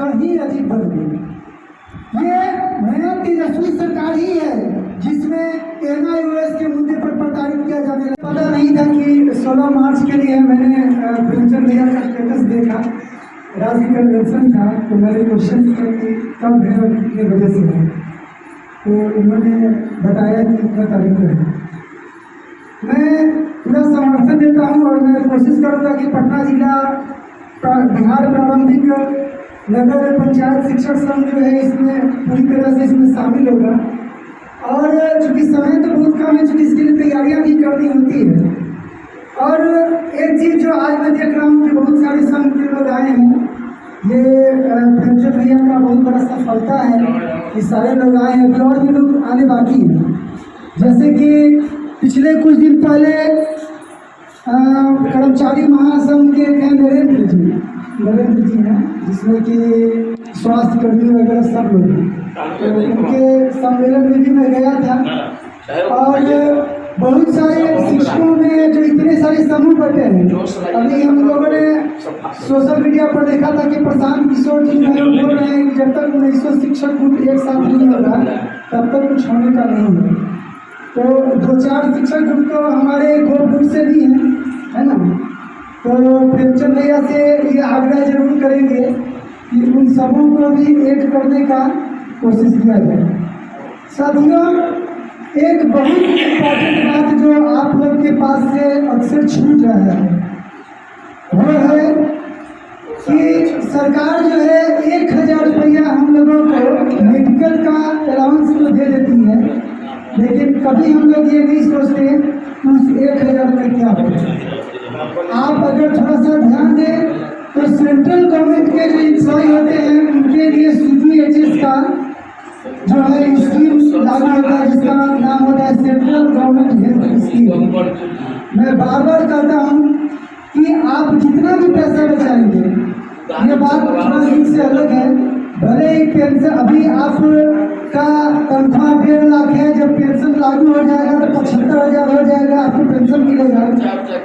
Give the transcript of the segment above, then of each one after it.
कहीं अधिक बढ़ गई। ये नया तेजस्वी सरकार ही है जिसमें NIOS के मुद्दे पर प्रताड़ित किया जाने लगा। पता नहीं था कि 16 मार्च के लिए मैंने प्रेमचंद भैया का स्टेटस देखा, राज्य कन्वेंशन था, तो मैंने क्वेश्चन किया कि कब है और कितने बजे से है, तो उन्होंने बताया कि इतना तारीख है। मैं पूरा समर्थन देता हूँ और मैं कोशिश करूँगा कि पटना जिला बिहार प्रारंभिक नगर पंचायत शिक्षक संघ जो है इसमें पूरी तरह से इसमें शामिल होगा। और चूँकि समय तो बहुत कम है, चूँकि इसके लिए तैयारियाँ भी करनी होती है। और एक चीज़ जो आज मैं देख रहा हूँ कि बहुत सारे संघ के लोग आए हैं, ये प्रेमचंद भैया का बहुत बड़ा सफलता है कि सारे लोग आए हैं, अभी और भी लोग आने बाकी हैं। जैसे कि पिछले कुछ दिन पहले कर्मचारी महासंघ के नरेंद्र जी हैं, जिसमें कि स्वास्थ्य कर्मी वगैरह सब लोग हैं, तो उनके सम्मेलन में भी मैं गया था। और बहुत सारे शिक्षकों में जो इतने सारे समूह बटे हैं, अभी हम लोगों ने सोशल मीडिया पर देखा था कि प्रशांत किशोर जी बोल रहे हैं कि जब तक 1900 शिक्षक ग्रुप एक साथ नहीं होगा तब तक कुछ होने का नहीं है। तो 2-4 शिक्षक ग्रुप तो हमारे गोरखपुर से भी हैं, है ना। तो प्रेमचंद भैया से ये आग्रह जरूर करेंगे कि उन सबों को भी एक करने का कोशिश किया जाए। साथियों, एक बहुत इम्पोर्टेंट बात जो आप लोग के पास से अक्सर छूट रहा है वो है कि सरकार जो है 1000 रुपया हम लोगों को मेडिकल का अलाउंस तो दे देती है, लेकिन कभी हम लोग ये नहीं सोचते कि उस 1000 में क्या होगा। आप अगर थोड़ा सा ध्यान दें तो सेंट्रल गवर्नमेंट के जो एम्प्लॉय होते हैं उनके लिए CGHS का जो है स्कीम लागू होता है, जिसका नाम होता है सेंट्रल गवर्नमेंट हेल्थ स्कीम। मैं बार बार कहता हूँ कि आप जितना भी पैसा बचाएंगे, ये बात थोड़ा से अलग है, भले ही पेंशन अभी आपका तनख्वाह 1.5 लाख है, जब पेंशन लागू हो जाएगा तो 75,000 हो जाएगा, आपको पेंशन मिलेगा।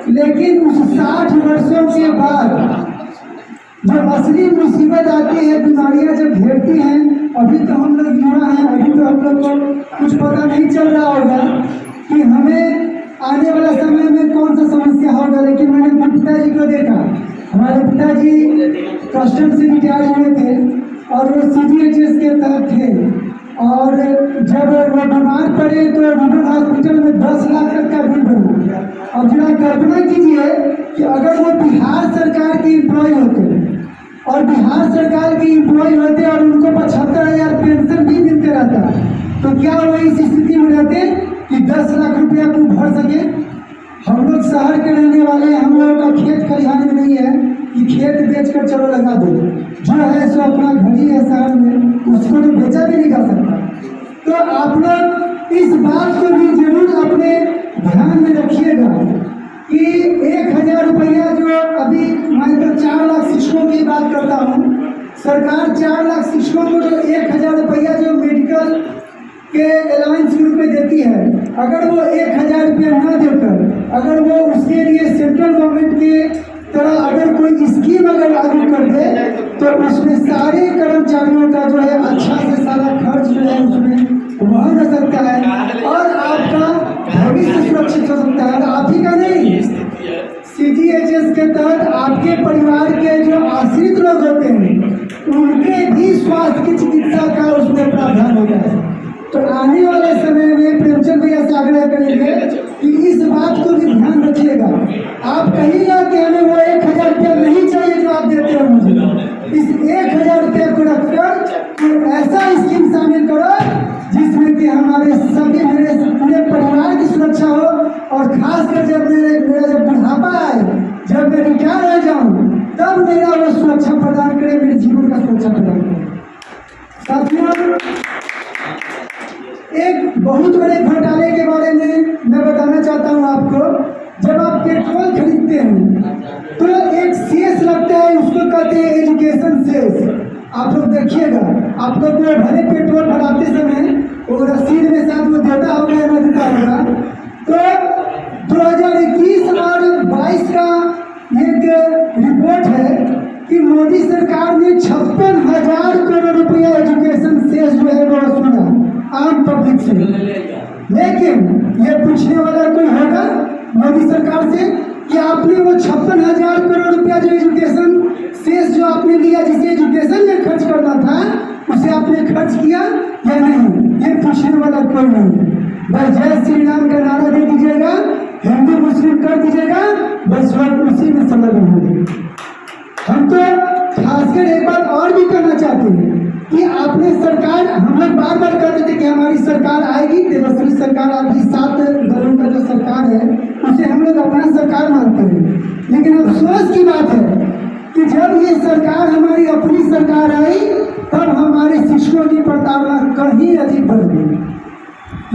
लेकिन उस 60 वर्षों के बाद जब असली मुसीबत आती है, बीमारियां जब घेरती हैं, अभी तो हम लोग युवा हैं, अभी तो हम लोग को कुछ पता नहीं चल रहा होगा कि हमें आने वाला समय में कौन सा समस्या होगा। लेकिन मैंने अपने पिताजी को देखा, हमारे पिताजी कस्टम से रिटायर हुए थे और वो CGHS के तहत थे, और जब वो बीमार पड़े तो रूरल हॉस्पिटल में 10 लाख तक का बिल बना। अब जरा कल्पना कीजिए कि अगर वो बिहार सरकार के एम्प्लॉय होते और बिहार सरकार के एम्प्लॉय होते और उनको 75,000 पेंशन भी मिलते रहता, तो क्या वो इस स्थिति में रहते कि 10 लाख रुपया को भर सके। हम लोग शहर के रहने वाले हैं, हम लोगों का खेत खलिहान में नहीं है कि खेत बेचकर चलो लगा दो, जो है सो अपना घड़ी है शहर में, उसको तो बेचा भी नहीं जा सकता। तो आप लोग इस बात को भी जरूर अपने ध्यान में रखिएगा कि 1000 रुपया जो अभी मैं तो 4 लाख शिक्षकों की बात करता हूँ, सरकार 4 लाख शिक्षकों को जो 1000 रुपया जो मेडिकल के अलाउंस के रूप में देती है, अगर वो 1000 रुपया न देकर अगर वो उसके लिए सेंट्रल गवर्नमेंट के तरह अगर कोई स्कीम अगर लागू कर दे तो उसमें सारे कर्मचारियों का जो है अच्छा से सारा खर्च जो है उसमें वहन हो सकता है और आपका भविष्य सुरक्षित हो सकता है। आप ही का नहीं, CGHS के तहत आपके परिवार के जो आश्रित लोग होते हैं उनके भी स्वास्थ्य की चिकित्सा का उसमें प्रावधान होता है। तो आने वाले समय में प्रेमचंद भैया से आग्रह करेंगे कि इस बात को भी ध्यान रखिएगा। आप कहिएगा कि हमें वो 1000 रुपया नहीं चाहिए जो आप देते हो मुझे, इस 1000 रुपया को रखकर ऐसा स्कीम शामिल करो जिसमें कि हमारे सभी मेरे पूरे परिवार की सुरक्षा हो, और खासकर जब मेरा जब बुढ़ापा आए, जब मैं रिटायर हो जाऊँ, तब मेरा वो सुरक्षा प्रदान करे, मेरे जीवन का सुरक्षा प्रदान करे। साथियों, एक बहुत बड़े घोटाले के बारे में मैं बताना चाहता हूँ आपको। जब आप पेट्रोल खरीदते हैं तो एक सेस लगता है, उसको कहते हैं एजुकेशन सेस। आप लोग देखिएगा, आप लोग को भले पेट्रोल भराते समय वो रसीद में साथ वो देता होगा या नहीं देता होगा। तो 2021 और 22 का एक रिपोर्ट है कि मोदी सरकार सरकार ने 56,000 करोड़ रुपया एजुकेशन सेस जो है वो वसूला आम पब्लिक से। लेकिन ये पूछने वाला कोई होगा मोदी सरकार से कि आपने वो 56,000 करोड़ रुपया जो एजुकेशन सेस जो आपने लिया, जिसे एजुकेशन में खर्च करना था, उसे आपने खर्च किया या नहीं, ये पूछने वाला कोई नहीं। बस जय श्री राम का नारा दे दीजिएगा, हिंदू मुस्लिम कर दीजिएगा, बस लोग उसी में संलग्न होंगे। हम तो खासकर एक बात और भी करना चाहते हैं कि आपने सरकार, हम लोग बार बार कहते थे कि हमारी सरकार आएगी, तेजस्वी सरकार आएगी, 7 दलों का जो सरकार है उसे हम लोग अपना सरकार मानते हैं। लेकिन अफसोस की बात है कि जब ये सरकार हमारी अपनी सरकार आई तब हमारे शिक्षकों की प्रताड़ना कहीं अधिक बढ़ गई।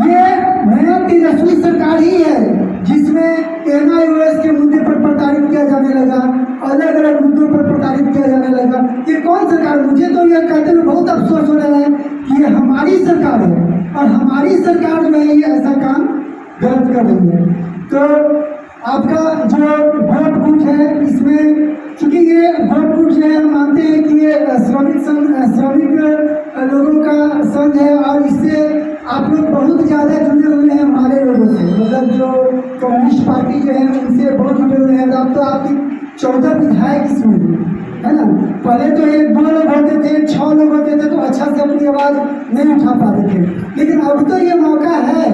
ये नया तेजस्वी सरकार ही है जिसमें NIOS के मुद्दे पर प्रताड़ित किया जाने लगा, अलग अलग मुद्दों पर प्रताड़ित किया जाने लगा। ये कौन सरकार? मुझे तो यह कहते हुए बहुत अफसोस हो रहा है कि ये हमारी सरकार है और हमारी सरकार जो है ये ऐसा काम गलत कर रही है। तो आपका जो वोट बूथ है, इसमें चूंकि ये वोट बूथ जो है हम मानते हैं कि ये श्रमिक लोगों का संघ है और इससे आप लोग बहुत ज़्यादा जुड़े हुए हैं हमारे लोगों से, मतलब जो कम्युनिस्ट पार्टी जो है उनसे बहुत जुड़े हुए हैं। अब तो आपकी 14 विधायक इसमें है ना। पहले तो 1-2 लोग होते थे, 6 लोग होते थे तो अच्छा से अपनी आवाज़ नहीं उठा पाते थे, लेकिन अब तो ये मौका है,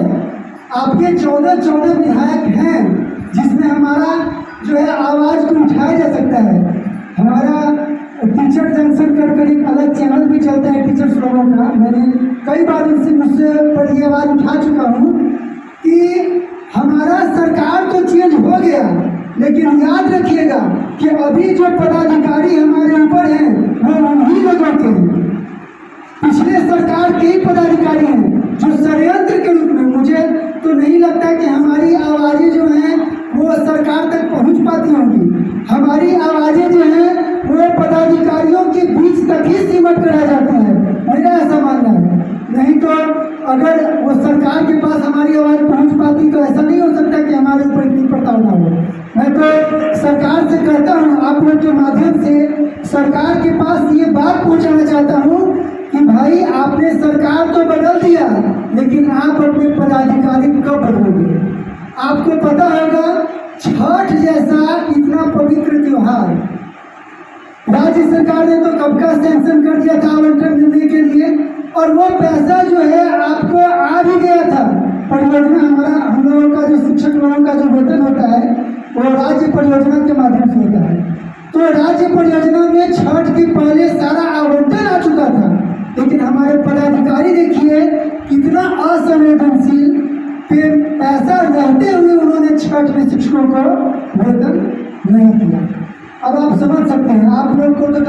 आपके 14 विधायक हैं जिसमें हमारा जो है आवाज़ को उठाया जा सकता है। हमारा टीचर जंक्शन कर कर एक अलग चैनल भी चलता है टीचर्स लोगों का, मैंने कई बार उससे पर ये आवाज़ उठा चुका हूँ कि हमारा सरकार तो चेंज हो गया, लेकिन याद रखिएगा कि अभी जो पदाधिकारी हमारे ऊपर हैं वो उन्हीं लोगों के हैं, पिछले सरकार के ही पदाधिकारी हैं जो षड्यंत्र के रूप में। मुझे तो नहीं लगता कि हमारी आवाज़ें जो हैं वो सरकार तक पहुंच पाती होंगी। हमारी आवाज़ें जो हैं वो पदाधिकारियों के बीच तक ही सिमट कर रह जाती है, मेरा ऐसा मानना है। नहीं तो अगर वो सरकार के पास हमारी आवाज़ पहुंच पाती तो ऐसा नहीं हो सकता कि हमारे ऊपर इतनी प्रताड़ना हो। मैं तो सरकार से कहता हूं, आप लोग के माध्यम से सरकार के पास ये बात पहुंचाना चाहता हूं कि भाई आपने सरकार तो बदल दिया, लेकिन आप अपने पदाधिकारी कब बदलोगे? आपको पता होगा छठ जैसा इतना पवित्र त्योहार राज्य सरकार ने तो कब का सैंक्शन कर दिया था आवंटन देने के लिए, और वो पैसा जो है आपको आ भी गया था। परियोजना हमारा, हम लोगों का जो शिक्षक लोगों का जो वेतन होता है वो राज्य परियोजना के माध्यम से होता है। तो राज्य परियोजना में छठ के पहले सारा आवंटन आ चुका था, लेकिन हमारे पदाधिकारी देखिए कितना असंवेदनशील, पैसा रहते हुए उन्होंने छठ में शिक्षकों को वेतन नहीं दिया। अब आप समझ सकते हैं, आप लोग को तो